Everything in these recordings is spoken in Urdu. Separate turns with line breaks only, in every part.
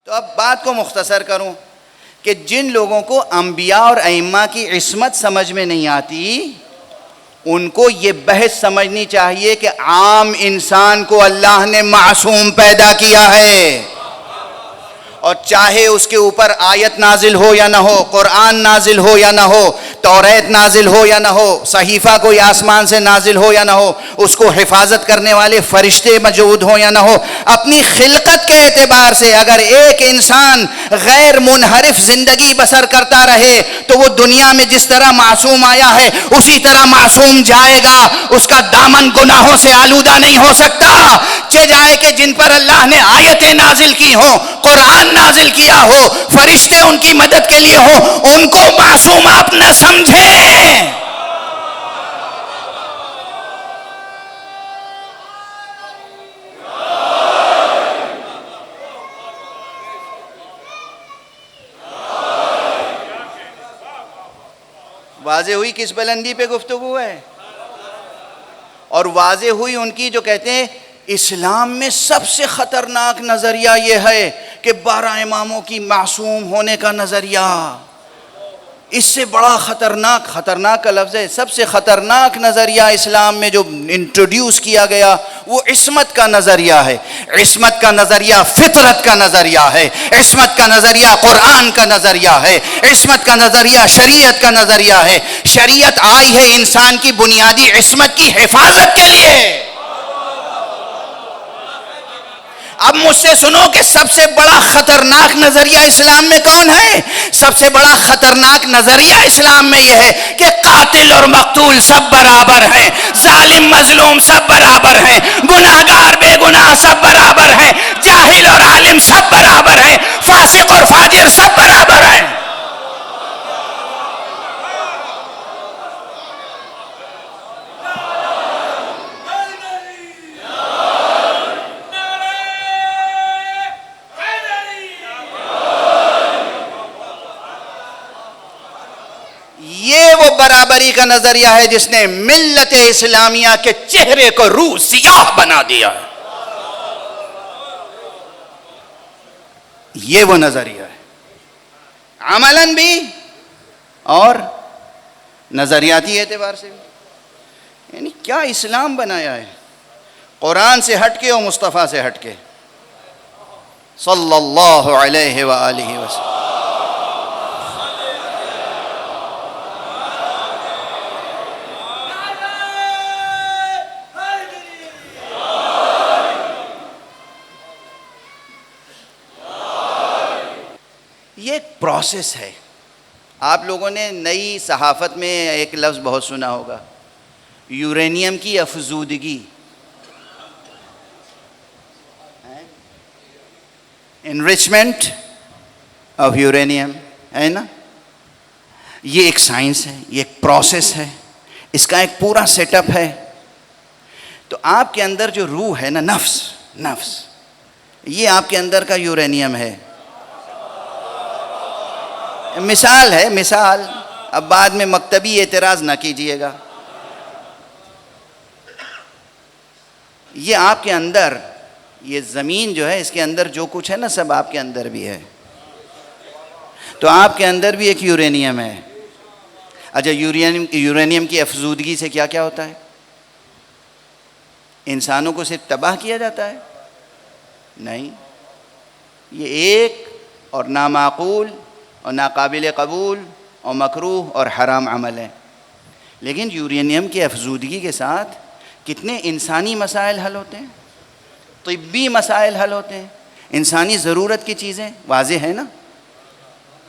تو اب بات کو مختصر کروں کہ جن لوگوں کو انبیاء اور ائمہ کی عصمت سمجھ میں نہیں آتی ان کو یہ بحث سمجھنی چاہیے کہ عام انسان کو اللہ نے معصوم پیدا کیا ہے، اور چاہے اس کے اوپر آیت نازل ہو یا نہ ہو، قرآن نازل ہو یا نہ ہو، توریت نازل ہو یا نہ ہو، صحیفہ کوئی آسمان سے نازل ہو یا نہ ہو، اس کو حفاظت کرنے والے فرشتے موجود ہوں یا نہ ہو، اپنی خلقت کے اعتبار سے اگر ایک انسان غیر منحرف زندگی بسر کرتا رہے تو وہ دنیا میں جس طرح معصوم آیا ہے اسی طرح معصوم جائے گا، اس کا دامن گناہوں سے آلودہ نہیں ہو سکتا، جائے کہ جن پر اللہ نے آیتیں نازل کی ہوں، قرآن نازل کیا ہو، فرشتے ان کی مدد کے لیے ہوں، ان کو معصوم آپ نہ سمجھیں۔ واضح ہوئی کس بلندی پہ گفتگو ہے، اور واضح ہوئی ان کی جو کہتے ہیں اسلام میں سب سے خطرناک نظریہ یہ ہے کہ 12 اماموں کی معصوم ہونے کا نظریہ، اس سے بڑا خطرناک کا لفظ ہے، سب سے خطرناک نظریہ اسلام میں جو انٹروڈیوس کیا گیا وہ عصمت کا نظریہ ہے۔ عصمت کا نظریہ فطرت کا نظریہ ہے، عصمت کا نظریہ قرآن کا نظریہ ہے، عصمت کا نظریہ شریعت کا نظریہ ہے۔ شریعت آئی ہے انسان کی بنیادی عصمت کی حفاظت کے لیے۔ اب مجھ سے سنو کہ سب سے بڑا خطرناک نظریہ اسلام میں کون ہے؟ سب سے بڑا خطرناک نظریہ اسلام میں یہ ہے کہ قاتل اور مقتول سب برابر ہیں، ظالم مظلوم سب برابر ہیں، گناہگار بے گناہ سب برابر ہیں، جاہل اور عالم سب برابر ہیں، فاسق اور فاجر سب برابر ہیں۔ یہ وہ برابری کا نظریہ ہے جس نے ملت اسلامیہ کے چہرے کو روح سیاہ بنا دیا ہے۔ یہ وہ نظریہ ہے، عملاً بھی اور نظریاتی اعتبار سے بھی۔ یعنی کیا اسلام بنایا ہے، قرآن سے ہٹ کے اور مصطفیٰ سے ہٹ کے صلی اللہ علیہ وآلہ وسلم۔ یہ ایک پروسیس ہے۔ آپ لوگوں نے نئی صحافت میں ایک لفظ بہت سنا ہوگا، یورینیم کی افزودگی، انریچمنٹ آف یورینیم، ہے نا؟ یہ ایک سائنس ہے، یہ ایک پروسیس ہے، اس کا ایک پورا سیٹ اپ ہے۔ تو آپ کے اندر جو روح ہے نا، نفس، یہ آپ کے اندر کا یورینیم ہے۔ مثال ہے، مثال، اب بعد میں مکتبی اعتراض نہ کیجئے گا۔ یہ آپ کے اندر، یہ زمین جو ہے اس کے اندر جو کچھ ہے نا سب آپ کے اندر بھی ہے، تو آپ کے اندر بھی ایک یورینیم ہے۔ اچھا، یورینیم کی افزودگی سے کیا کیا ہوتا ہے؟ انسانوں کو صرف تباہ کیا جاتا ہے؟ نہیں، یہ ایک اور نامعقول اور ناقابل قبول اور مکروہ اور حرام عمل ہے۔ لیکن یورینیم کی افزودگی کے ساتھ کتنے انسانی مسائل حل ہوتے ہیں، طبی مسائل حل ہوتے ہیں، انسانی ضرورت کی چیزیں واضح ہے نا،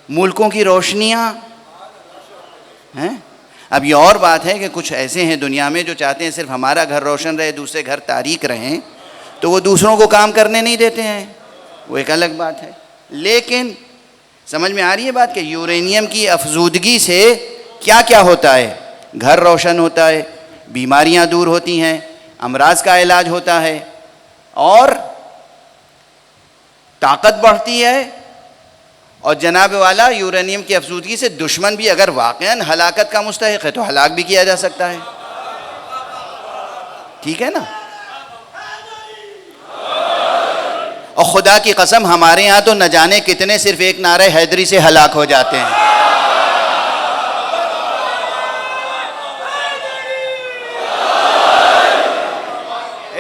ملکوں کی روشنیاں ہیں۔ اب یہ اور بات ہے کہ کچھ ایسے ہیں دنیا میں جو چاہتے ہیں صرف ہمارا گھر روشن رہے، دوسرے گھر تاریک رہیں، تو وہ دوسروں کو کام کرنے نہیں دیتے ہیں، وہ ایک الگ بات ہے۔ لیکن سمجھ میں آ رہی ہے بات کہ یورینیم کی افزودگی سے کیا کیا ہوتا ہے؟ گھر روشن ہوتا ہے، بیماریاں دور ہوتی ہیں، امراض کا علاج ہوتا ہے، اور طاقت بڑھتی ہے، اور جناب والا یورینیم کی افزودگی سے دشمن بھی اگر واقعاً ہلاکت کا مستحق ہے تو ہلاک بھی کیا جا سکتا ہے۔ ٹھیک ہے نا؟ اور خدا کی قسم ہمارے ہاں تو نہ جانے کتنے صرف ایک نعرہ حیدری سے ہلاک ہو جاتے ہیں.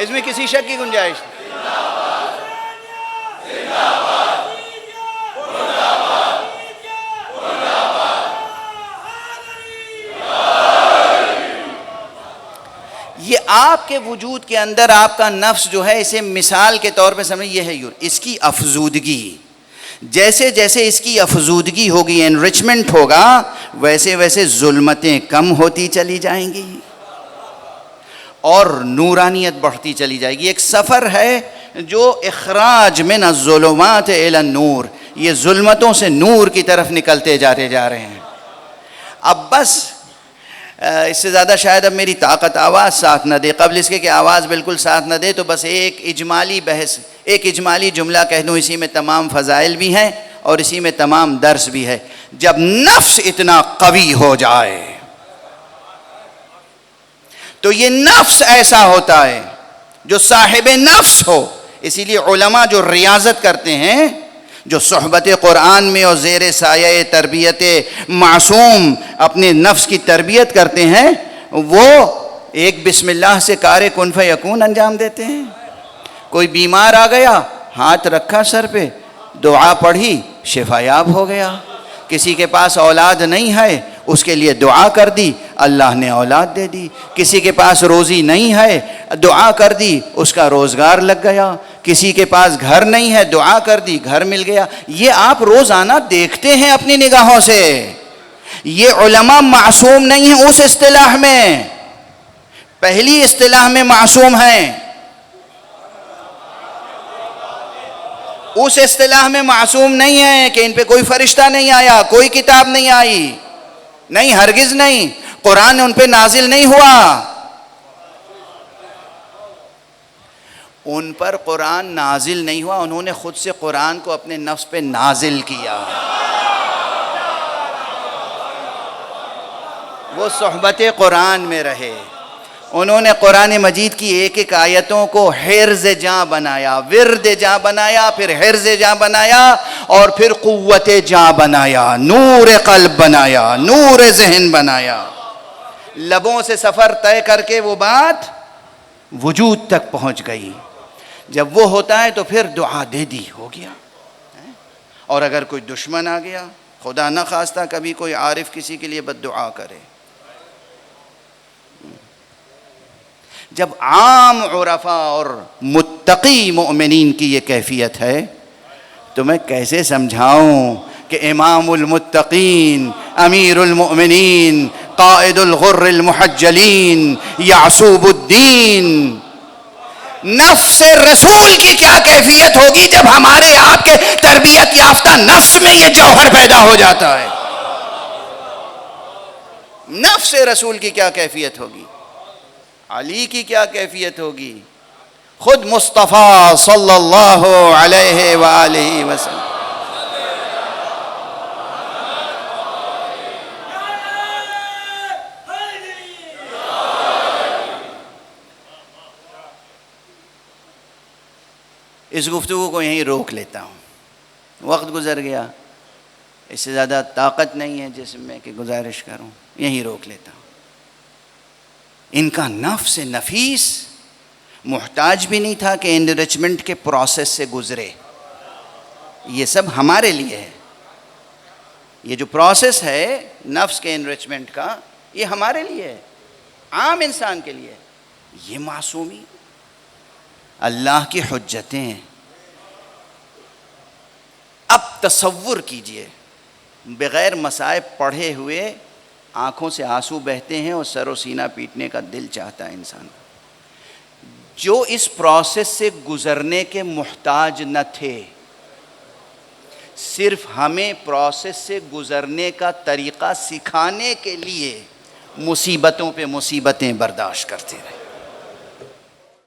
اس میں کسی شک کی گنجائش نہیں. یہ آپ کے وجود کے اندر آپ کا نفس جو ہے، اسے مثال کے طور پہ سمجھیں، یہ ہے اس کی افزودگی. جیسے جیسے اس کی افزودگی ہوگی، انریچمنٹ ہوگا، ویسے ویسے ظلمتیں کم ہوتی چلی جائیں گی اور نورانیت بڑھتی چلی جائے گی. ایک سفر ہے جو اخراج من الظلمات الی النور، یہ ظلمتوں سے نور کی طرف نکلتے جا رہے ہیں. اب بس اس سے زیادہ شاید اب میری طاقت آواز ساتھ نہ دے. قبل اس کے کہ آواز بالکل ساتھ نہ دے تو بس ایک اجمالی بحث، ایک اجمالی جملہ کہہ دوں، اسی میں تمام فضائل بھی ہیں اور اسی میں تمام درس بھی ہے. جب نفس اتنا قوی ہو جائے تو یہ نفس ایسا ہوتا ہے جو صاحب نفس ہو. اسی لیے علماء جو ریاضت کرتے ہیں، جو صحبت قرآن میں اور زیر سایہ تربیت معصوم اپنے نفس کی تربیت کرتے ہیں، وہ ایک بسم اللہ سے کار کن فیکون انجام دیتے ہیں. کوئی بیمار آ گیا، ہاتھ رکھا سر پہ، دعا پڑھی، شفا یاب ہو گیا. کسی کے پاس اولاد نہیں ہے، اس کے لیے دعا کر دی، اللہ نے اولاد دے دی. کسی کے پاس روزی نہیں ہے، دعا کر دی، اس کا روزگار لگ گیا. کسی کے پاس گھر نہیں ہے، دعا کر دی، گھر مل گیا. یہ آپ روزانہ دیکھتے ہیں اپنی نگاہوں سے. یہ علماء معصوم نہیں ہیں اس اصطلاح میں، پہلی اصطلاح میں معصوم ہیں. اس اصطلاح میں معصوم نہیں ہیں کہ ان پہ کوئی فرشتہ نہیں آیا، کوئی کتاب نہیں آئی، نہیں، ہرگز نہیں. قرآن ان پہ نازل نہیں ہوا. ان پر قرآن نازل نہیں ہوا، انہوں نے خود سے قرآن کو اپنے نفس پہ نازل کیا. وہ صحبت قرآن میں رہے، انہوں نے قرآن مجید کی ایک ایک آیتوں کو حرز جاں بنایا، ورد جاں بنایا، پھر حرز جاں بنایا، اور پھر قوت جاں بنایا، نور قلب بنایا، نور ذہن بنایا. لبوں سے سفر طے کر کے وہ بات وجود تک پہنچ گئی. جب وہ ہوتا ہے تو پھر دعا دے دی، ہو گیا. اور اگر کوئی دشمن آ گیا، خدا نہ خواستہ کبھی کوئی عارف کسی کے لیے بد دعا کرے، جب عام عرفاء اور متقی مومنین کی یہ کیفیت ہے تو میں کیسے سمجھاؤں کہ امام المتقین، امیر المؤمنین، قائد الغر المحجلین، یعصوب الدین، نفس رسول کی کیا کیفیت ہوگی جب ہمارے آپ کے تربیت یافتہ نفس میں یہ جوہر پیدا ہو جاتا ہے. نفس رسول کی کیا کیفیت ہوگی، علی کی کیا کیفیت ہوگی، خود مصطفیٰ صلی اللہ علیہ وآلہ وسلم. اس گفتگو کو یہیں روک لیتا ہوں، وقت گزر گیا، اس سے زیادہ طاقت نہیں ہے جسم میں کہ گزارش کروں، یہیں روک لیتا ہوں. ان کا نفس نفیس محتاج بھی نہیں تھا کہ انریچمنٹ کے پروسیس سے گزرے. یہ سب ہمارے لیے ہے. یہ جو پروسیس ہے نفس کے انریچمنٹ کا، یہ ہمارے لیے ہے، عام انسان کے لیے. یہ معصومی اللہ کی حجتیں ہیں. اب تصور کیجئے، بغیر مصائب پڑھے ہوئے آنکھوں سے آنسو بہتے ہیں اور سر و سینہ پیٹنے کا دل چاہتا ہے انسان کا. جو اس پروسیس سے گزرنے کے محتاج نہ تھے، صرف ہمیں پروسیس سے گزرنے کا طریقہ سکھانے کے لیے مصیبتوں پہ مصیبتیں برداشت کرتے رہے.